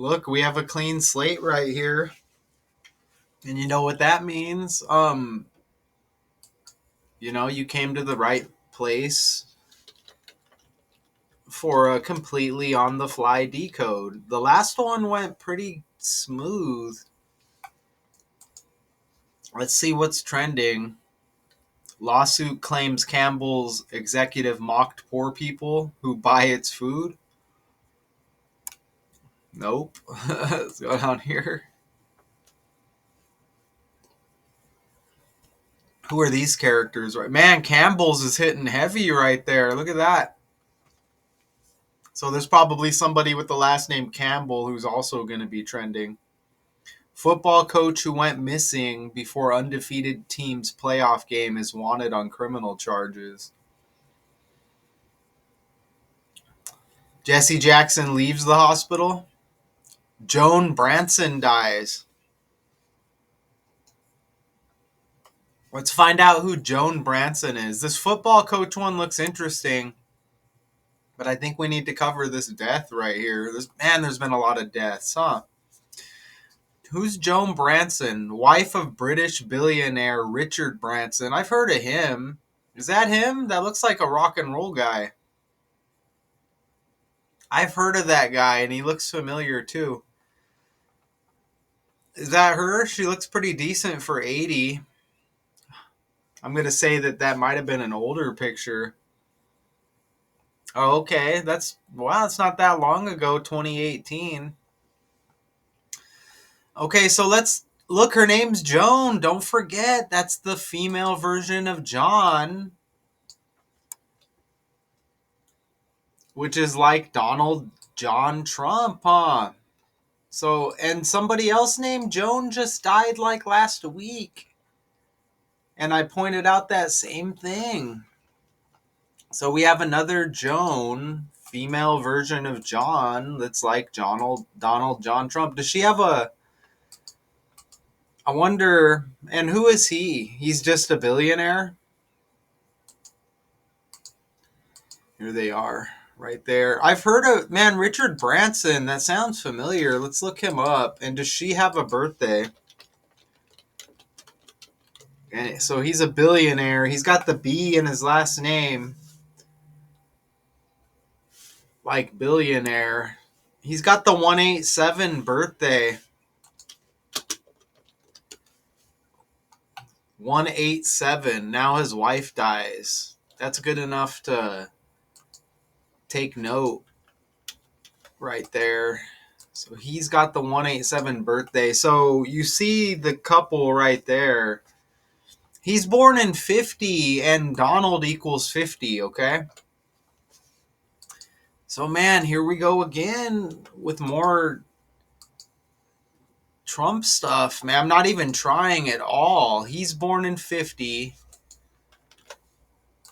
Look, we have a clean slate right here. And you know what that means? You came to the right place for a completely on the fly decode. The last one went pretty smooth. Let's see what's trending. Lawsuit claims Campbell's executive mocked poor people who buy its food. Nope. Let's go down here. Who are these characters? Right, man, Campbell's is hitting heavy right there. Look at that. So there's probably somebody with the last name Campbell who's also going to be trending. Football coach who went missing before undefeated team's playoff game is wanted on criminal charges. Jesse Jackson leaves the hospital. Joan Branson dies. Let's find out who Joan Branson is. This football coach one looks interesting, but I think we need to cover this death right here. There's been a lot of deaths, huh? Who's Joan Branson? Wife of British billionaire Richard Branson. I've heard of him. Is that him? That looks like a rock and roll guy. I've heard of that guy, and he looks familiar too. Is that her? She looks pretty decent for 80. I'm going to say that might have been an older picture. Oh, okay. It's not that long ago, 2018. Okay, so let's look. Her name's Joan. Don't forget, that's the female version of John, which is like Donald John Trump, huh? So, and somebody else named Joan just died like last week. And I pointed out that same thing. So we have another Joan, female version of John, that's like Donald John Trump. Does she have I wonder, and who is he? He's just a billionaire? Here they are, right there. I've heard of, man, Richard Branson. That sounds familiar. Let's look him up. And does she have a birthday? And so he's a billionaire. He's got the B in his last name. Like billionaire. He's got the 187 birthday. 187. Now his wife dies. That's good enough to take note right there. So he's got the 187 birthday. So you see the couple right there. He's born in 50 and Donald equals 50, okay? So man, here we go again with more Trump stuff. Man, I'm not even trying at all. He's born in 50.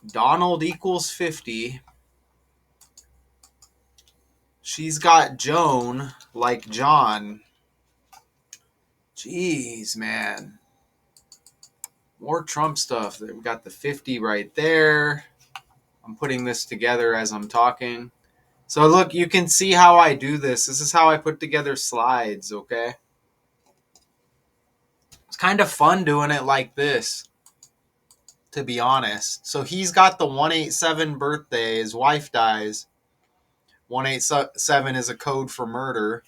Donald equals 50. She's got Joan like John. Jeez, man. More Trump stuff. We got the 50 right there. I'm putting this together as I'm talking. So look, you can see how I do this. This is how I put together slides, okay? It's kind of fun doing it like this, to be honest. So he's got the 187 birthday. His wife dies. 187 is a code for murder,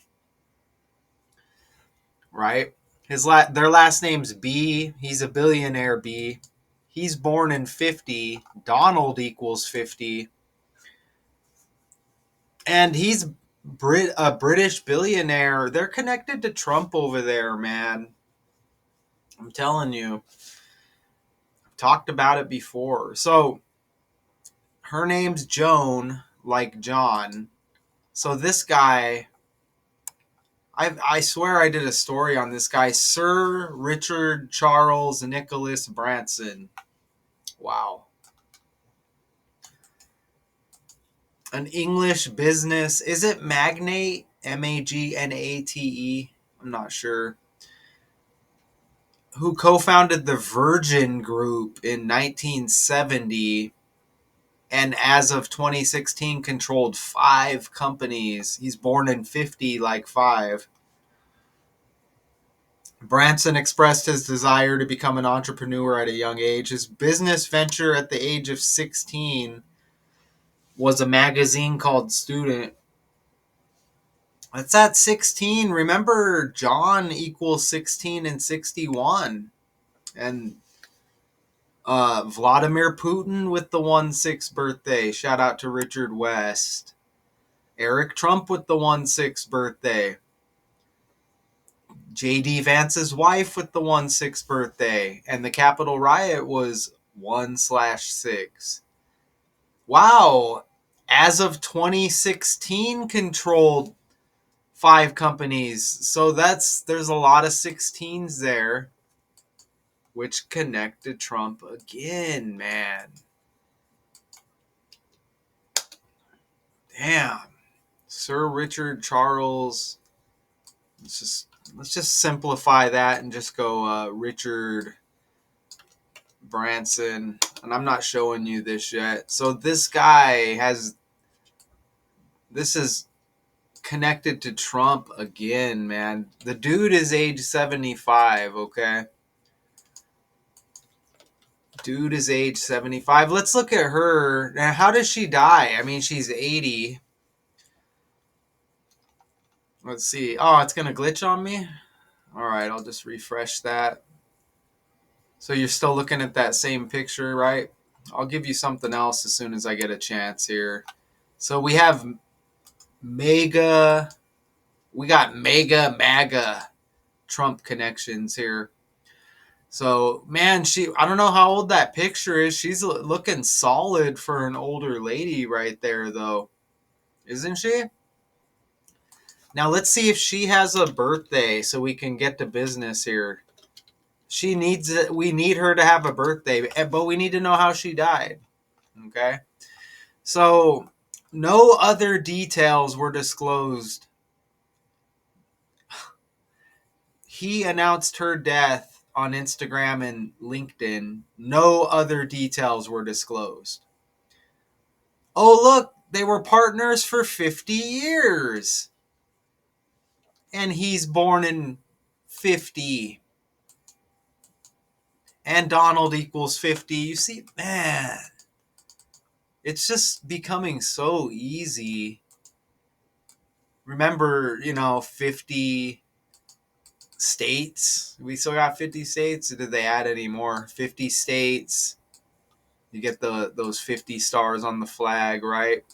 right? Their last name's B. He's a billionaire B. He's born in 50. Donald equals 50. And he's a British billionaire. They're connected to Trump over there, man. I'm telling you. I've talked about it before. So her name's Joan, like John. So this guy, I swear I did a story on this guy, Sir Richard Charles Nicholas Branson. Wow. An English business. Is it magnate? Magnate? I'm not sure. Who co-founded the Virgin Group in 1970 and as of 2016 controlled 5 companies. He's born in 50, like 5. Branson expressed his desire to become an entrepreneur at a young age. His business venture at the age of 16 was a magazine called Student. It's at 16. Remember, John equals 16 and 61. And Vladimir Putin with the 1/6 birthday. Shout out to Richard West. Eric Trump with the 1/6 birthday. J.D. Vance's wife with the 1/6 birthday. And the Capitol riot was 1/6. Wow. As of 2016 controlled 5 companies. So there's a lot of 16s there, which connected Trump again, man. Damn. Sir Richard Charles. Let's just simplify that and just go Richard Branson. And I'm not showing you this yet. So this guy this is connected to Trump again, man. The dude is age 75, okay? Dude is age 75. Let's look at her. Now, how does she die? I mean, she's 80. Let's see. Oh, it's going to glitch on me? All right, I'll just refresh that. So you're still looking at that same picture, right? I'll give you something else as soon as I get a chance here. So we have MAGA Trump connections here. So, man, I don't know how old that picture is. She's looking solid for an older lady right there, though. Isn't she? Now, let's see if she has a birthday so we can get to business here. We need her to have a birthday, but we need to know how she died. Okay? So, no other details were disclosed. He announced her death on Instagram and LinkedIn. No other details were disclosed. Oh, look, they were partners for 50 years. And he's born in 50. And Donald equals 50. You see, man, it's just becoming so easy. Remember, 50 states. We still got 50 states. Or did they add any more? 50 states. You get those 50 stars on the flag, right?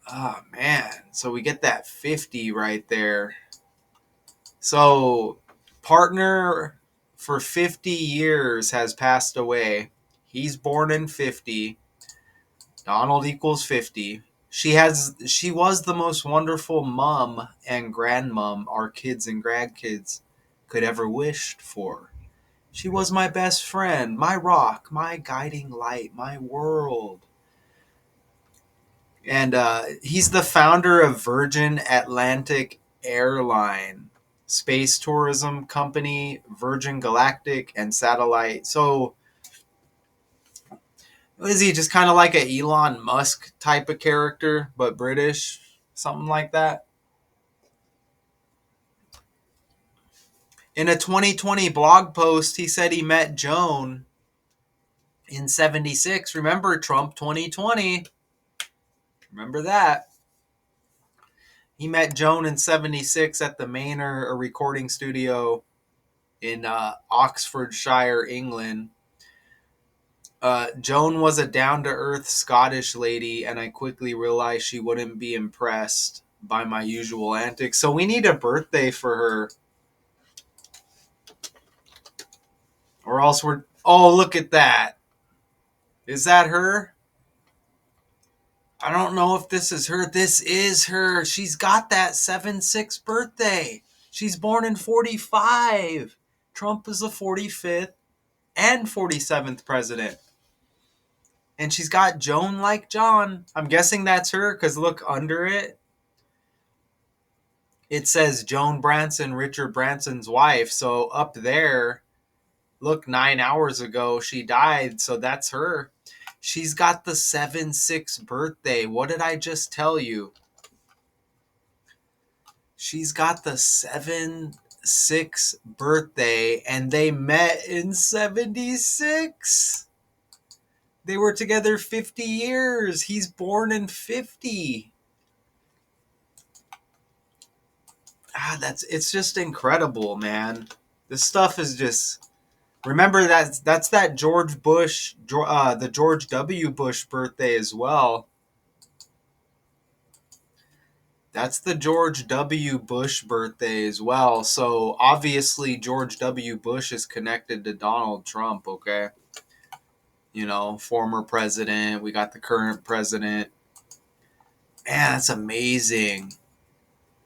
Oh, man. So we get that 50 right there. So, partner for 50 years has passed away. He's born in 50. Donald equals 50. She was the most wonderful mom and grandmom our kids and grandkids could ever wished for. She was my best friend, my rock, my guiding light, my world. And he's the founder of Virgin Atlantic Airline, space tourism company, Virgin Galactic, and satellite. So, is he just kind of like an Elon Musk type of character, but British? Something like that? In a 2020 blog post, he said he met Joan in 76. Remember Trump 2020? Remember that? He met Joan in 76 at the Manor, a recording studio in Oxfordshire, England. Joan was a down-to-earth Scottish lady, and I quickly realized she wouldn't be impressed by my usual antics. So we need a birthday for her. Or else we're... Oh, look at that. Is that her? I don't know if this is her. This is her. She's got that 7/6 birthday. She's born in 45. Trump is the 45th and 47th president. And she's got Joan like John. I'm guessing that's her because look under it. It says Joan Branson, Richard Branson's wife. So up there, look, 9 hours ago she died. So that's her. She's got the 7-6 birthday. What did I just tell you? She's got the 7-6 birthday, and they met in 76. They were together 50 years. He's born in 50. It's just incredible, man. This stuff is just. Remember that's that George Bush, the George W. Bush birthday as well. That's the George W. Bush birthday as well. So obviously George W. Bush is connected to Donald Trump, okay? Former president. We got the current president. Man, that's amazing.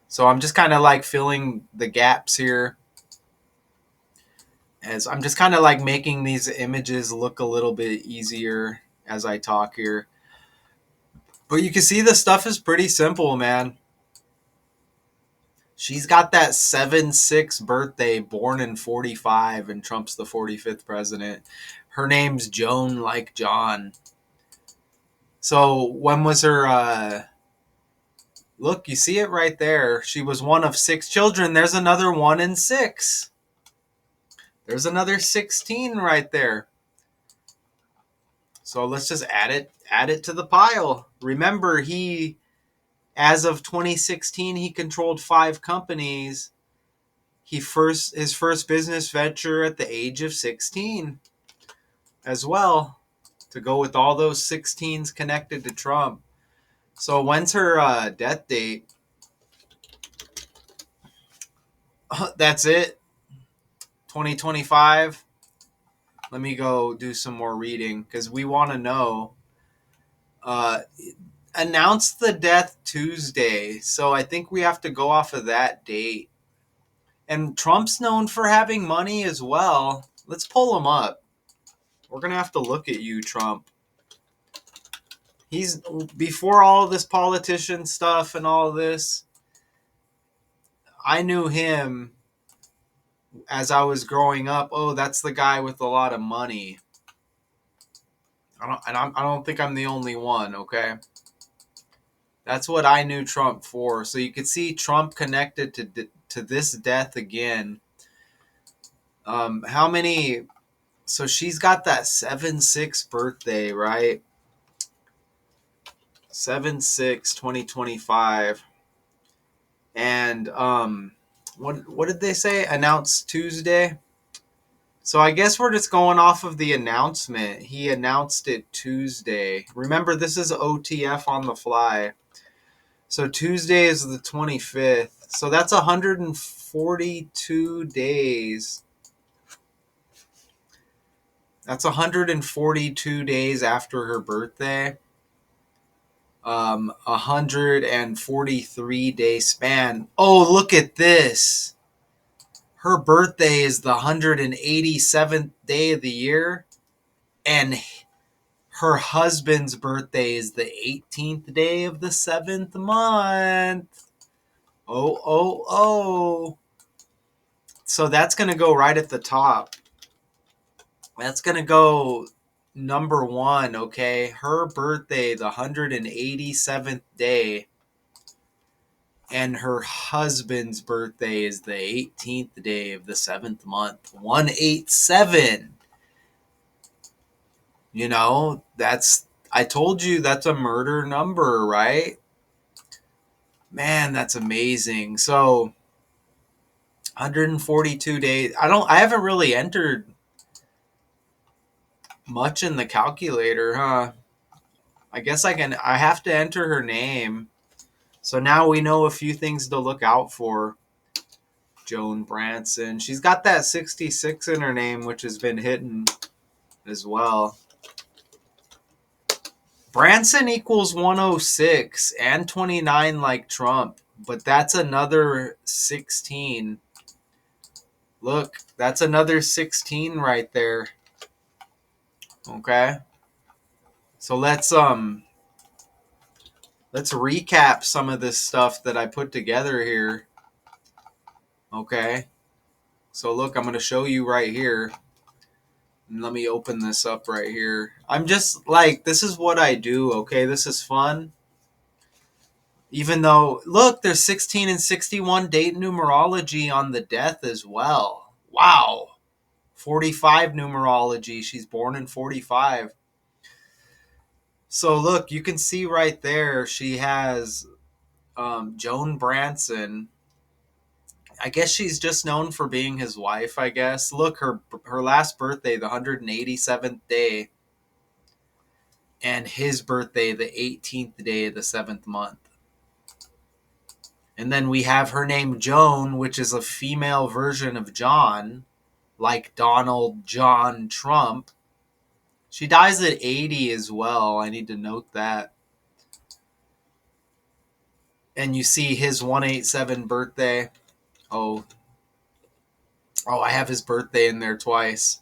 So I'm just kind of like filling the gaps here. As I'm just kind of like making these images look a little bit easier as I talk here. But you can see the stuff is pretty simple, man. She's got that 7-6 birthday, born in 45, and Trump's the 45th president. Her name's Joan, like John. So when was her, look, you see it right there. She was one of 6 children. There's another 1 in 6. There's another 16 right there. So let's just add it to the pile. Remember, as of 2016, he controlled 5 companies. His first business venture at the age of 16 as well, to go with all those 16s connected to Trump. So when's her death date? That's it. 2025. Let me go do some more reading because we want to know. Announced the death Tuesday, so I think we have to go off of that date. And Trump's known for having money as well. Let's pull him up. We're going to have to look at you, Trump. He's, before all this politician stuff and all this, I knew him as I was growing up. Oh, that's the guy with a lot of money. I don't think I'm the only one, okay? That's what I knew Trump for. So you could see Trump connected to this death again. How many? So she's got that 7-6 birthday, right? 7-6-2025. And what did they say? Announced Tuesday. So I guess we're just going off of the announcement. He announced it Tuesday. Remember, this is OTF on the fly. So Tuesday is the 25th. So that's 142 days. That's 142 days after her birthday. 143 day span. Oh, look at this. Her birthday is the 187th day of the year, and her husband's birthday is the 18th day of the 7th month. Oh. So that's going to go right at the top. That's going to go number 1, okay? Her birthday, the 187th day, and her husband's birthday is the 18th day of the 7th month. 187. I told you that's a murder number, right? Man, that's amazing. So 142 days. I haven't really entered much in the calculator, huh? I guess I have to enter her name. So now we know a few things to look out for. Joan Branson. She's got that 66 in her name, which has been hidden as well. Branson equals 106 and 29 like Trump, but that's another 16. Look, that's another 16 right there. Okay? So let's recap some of this stuff that I put together here. Okay? So look, I'm going to show you right here. Let me open this up right here. I'm just like, this is what I do, okay? This is fun. Even though, look, there's 16 and 61 date numerology on the death as well. Wow. 45 numerology. She's born in 45. So look, you can see right there she has Joan Branson. I guess she's just known for being his wife, I guess. Look, her last birthday, the 187th day, and his birthday, the 18th day of the 7th month. And then we have her name Joan, which is a female version of John, like Donald John Trump. She dies at 80 as well. I need to note that. And you see his 187 birthday. Oh, I have his birthday in there twice.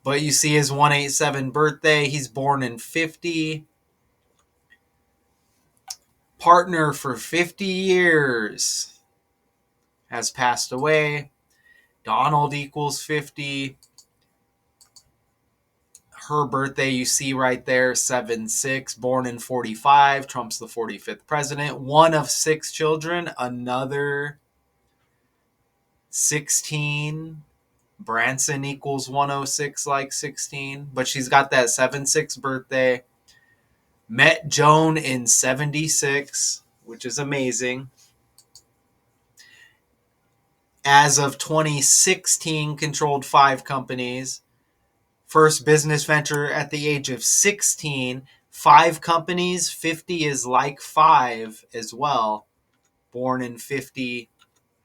But you see his 187 birthday. He's born in 50. Partner for 50 years has passed away. Donald equals 50. Her birthday, you see right there, 7-6, born in 45. Trump's the 45th president. One of 6 children, another 16. Branson equals 106, like 16. But she's got that 7-6 birthday. Met Joan in 76, which is amazing. As of 2016, controlled 5 companies. First business venture at the age of 16. 5 companies. 50 is like 5 as well. Born in 50.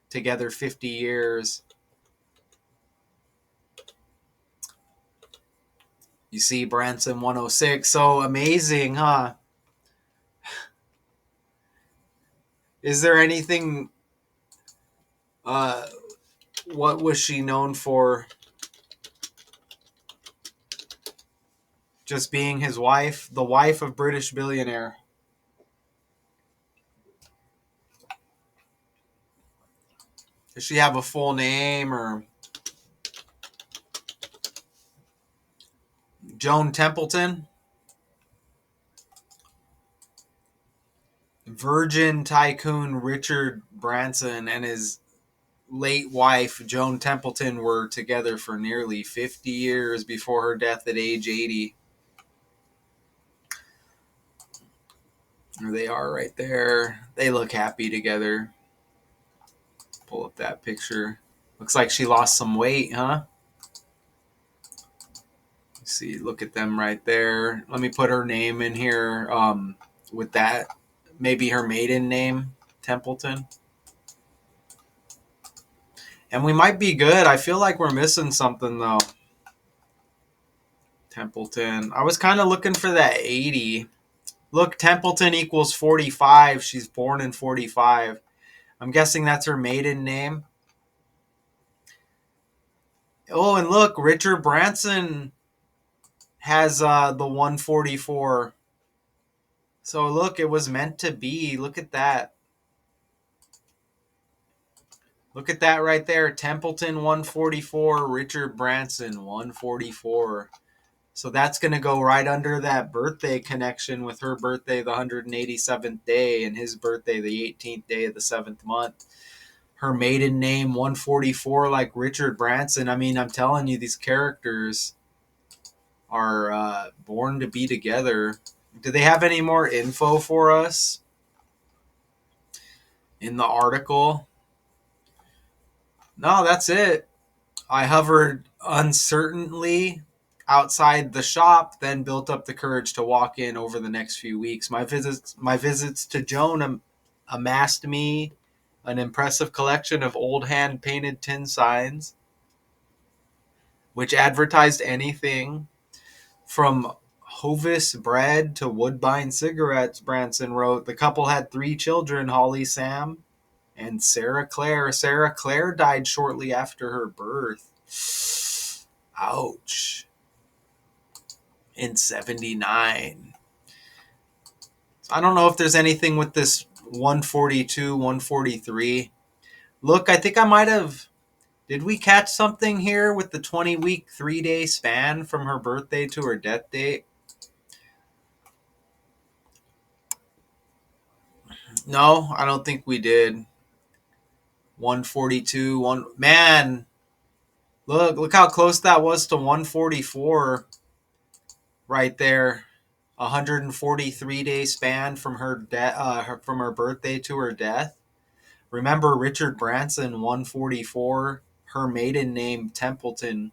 Together 50 years. You see Branson 106. So amazing, huh? Is there anything... what was she known for? Just being his wife, the wife of British billionaire. Does she have a full name or... Joan Templeton? Virgin tycoon Richard Branson and his late wife, Joan Templeton, were together for nearly 50 years before her death at age 80. There they are right there. They look happy together. Pull up that picture. Looks like she lost some weight, huh? See, look at them right there. Let me put her name in here with that. Maybe her maiden name, Templeton. And we might be good. I feel like we're missing something, though. Templeton. I was kind of looking for that 80. Look, Templeton equals 45. She's born in 45. I'm guessing that's her maiden name. Oh, and look, Richard Branson has the 144. So look, it was meant to be. Look at that. Look at that right there. Templeton 144, Richard Branson 144. So that's going to go right under that birthday connection with her birthday, the 187th day, and his birthday, the 18th day of the 7th month. Her maiden name 144, like Richard Branson. I mean, I'm telling you, these characters are born to be together. Do they have any more info for us in the article? No, that's it. I hovered uncertainly outside the shop, then built up the courage to walk in over the next few weeks. My visits to Joan amassed me an impressive collection of old hand-painted tin signs, which advertised anything from Hovis bread to Woodbine cigarettes, Branson wrote. The couple had 3 children, Holly, Sam, and Sarah Claire. Sarah Claire died shortly after her birth. Ouch. In 79. I don't know if there's anything with this 142, 143. Look, I think I might have Did we catch something here with the 20-week, 3-day span from her birthday to her death date? No, I don't think we did. 142, one man. Look how close that was to 144 right there. 143-day span from from her birthday to her death. Remember Richard Branson, 144. Her maiden name Templeton,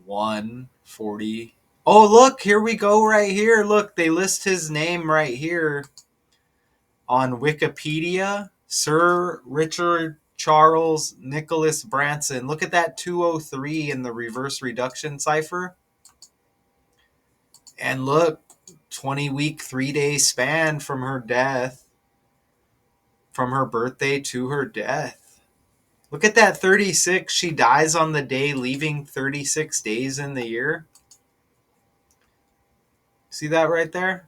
140. Oh, look, here we go right here. Look, they list his name right here on Wikipedia. Sir Richard Charles Nicholas Branson. Look at that 203 in the reverse reduction cipher. And look, 20-week, 3-day span from her death, from her birthday to her death. Look at that 36. She dies on the day, leaving 36 days in the year. See that right there?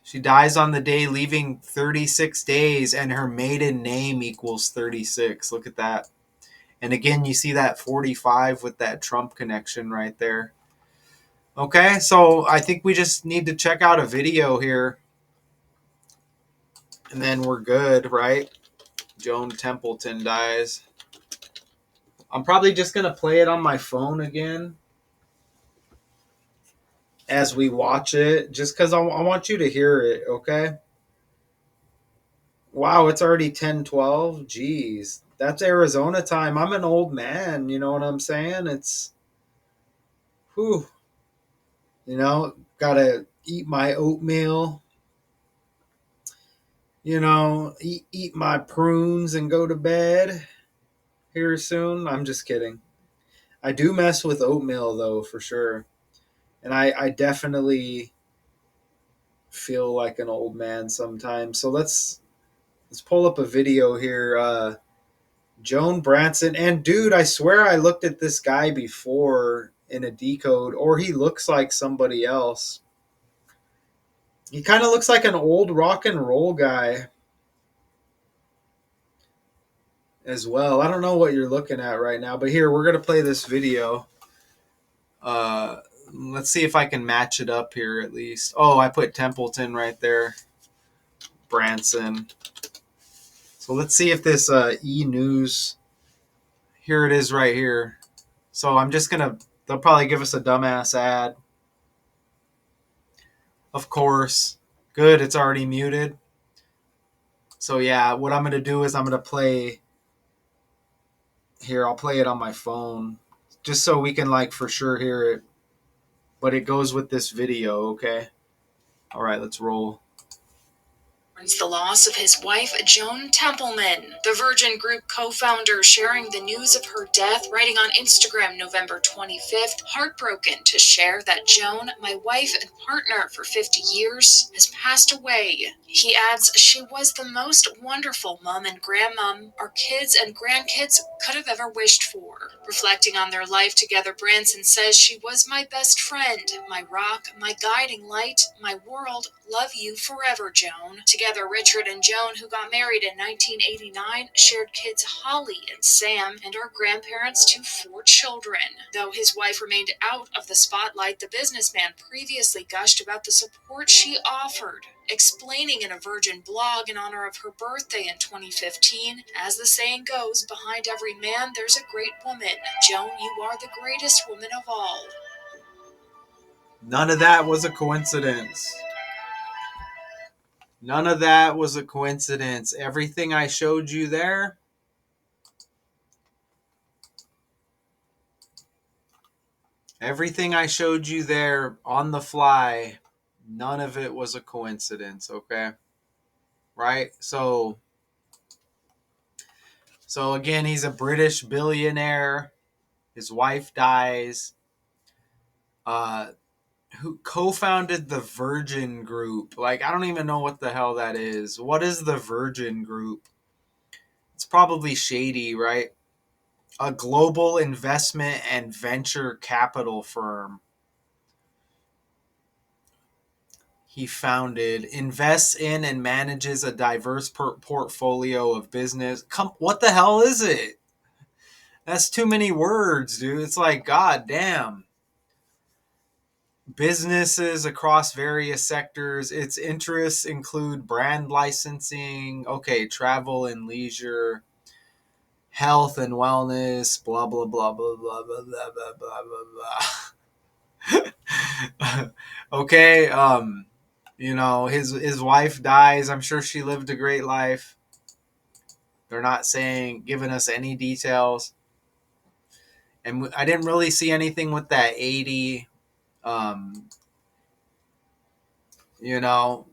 She dies on the day, leaving 36 days, and her maiden name equals 36. Look at that. And again, you see that 45 with that Trump connection right there. Okay, so I think we just need to check out a video here, and then we're good, right? Joan Templeton dies. I'm probably just going to play it on my phone again as we watch it, just because I want you to hear it, okay? Wow, it's already 10:12. Jeez, that's Arizona time. I'm an old man, you know what I'm saying? It's, whew, gotta eat my oatmeal, eat my prunes and go to bed here soon. I'm just kidding. I do mess with oatmeal, though, for sure. And I definitely feel like an old man sometimes. So let's pull up a video here. Joan Branson. And dude, I swear I looked at this guy before in a decode, or he looks like somebody else. He kind of looks like an old rock and roll guy as well. I don't know what you're looking at right now, but here, we're going to play this video. Uh, let's see if I can match it up here at least. Oh, I put Templeton right there. Branson. So let's see if this e-news, here it is right here. So I'm just going to, they'll probably give us a dumbass ad. Of course. Good, it's already muted. So yeah, what I'm going to do is I'm going to play, here, I'll play it on my phone, just so we can for sure hear it. But it goes with this video, okay? All right, let's roll. The loss of his wife, Joan Templeman, the Virgin Group co-founder, sharing the news of her death, writing on Instagram November 25th, heartbroken to share that Joan, my wife and partner for 50 years, has passed away. He adds, she was the most wonderful mom and grandmom our kids and grandkids could have ever wished for. Reflecting on their life together, Branson says, she was my best friend, my rock, my guiding light, my world. Love you forever, Joan. Together, Richard and Joan, who got married in 1989, shared kids Holly and Sam, and are grandparents to 4 children. Though his wife remained out of the spotlight, the businessman previously gushed about the support she offered, explaining in a Virgin blog in honor of her birthday in 2015, as the saying goes, behind every man there's a great woman. Joan, you are the greatest woman of all. None of that was a coincidence. None of that was a coincidence. Everything I showed you there, on the fly, none of it was a coincidence, okay? Right? So again, he's a British billionaire. His wife dies. Who co-founded the Virgin Group? I don't even know what the hell that is. What is the Virgin Group? It's probably shady, right? A global investment and venture capital firm. He founded, invests in, and manages a diverse portfolio of business. What the hell is it? That's too many words, dude. It's like, god damn. Businesses across various sectors. Its interests include brand licensing, okay, travel and leisure, health and wellness, blah blah blah blah blah blah blah blah blah blah. Okay, his wife dies. I'm sure she lived a great life. They're not giving us any details, and I didn't really see anything with that 80. Um, you know,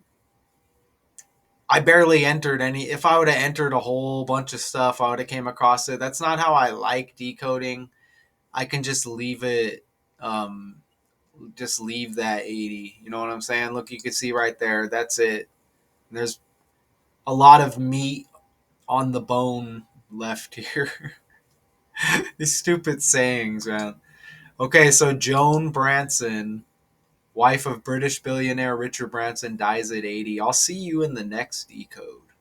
I barely entered any. If I would have entered a whole bunch of stuff, I would have came across it. That's not how I like decoding. I can just leave it. Just leave that 80. You know what I'm saying? Look, you can see right there. That's it. There's a lot of meat on the bone left here. These stupid sayings, man. Okay, so Joan Branson, wife of British billionaire Richard Branson, dies at 80. I'll see you in the next decode.